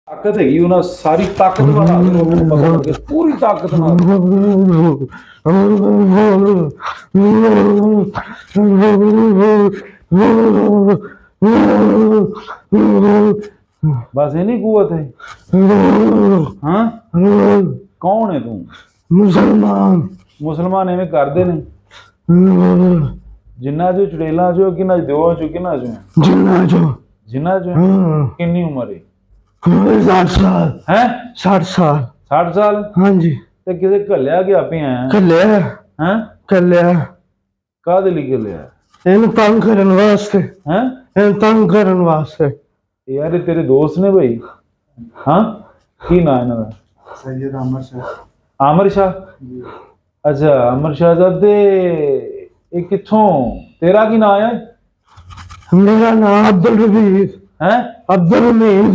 ਤਾਕਤ ਹੈਗੀ ਉਹਨਾਂ ਸਾਰੀ ਤਾਕਤ ਬਣਾ ਕੇ ਪੂਰੀ ਤਾਕਤ ਨਾਲ बस इन्हीं कुवत है। हाँ कौन है तू? मुसलमान मुसलमान इवें करते ने जिन्ना जो चुड़ेला जो कि दो चो कि जिन्ना जो किन्नी उम्र है? 60 साल है 60 साल 60 साल। हाँ जी ते किसे घलिया कि आपे आया? हैं कलिया कादे लिए घलिया? इन तंग करन वास्ते। हैं इन तंग करन वास्ते। यार ये तेरे दोस्त ने भाई? हाँ की ना इन्हां दा? सैयद अमर शाह। आमिर शाह। अच्छा अमर शाहजादे ये किथों तेरा की ना है? मेरा नाम अब्दुल रफीक हैं अब्दुल हमीद।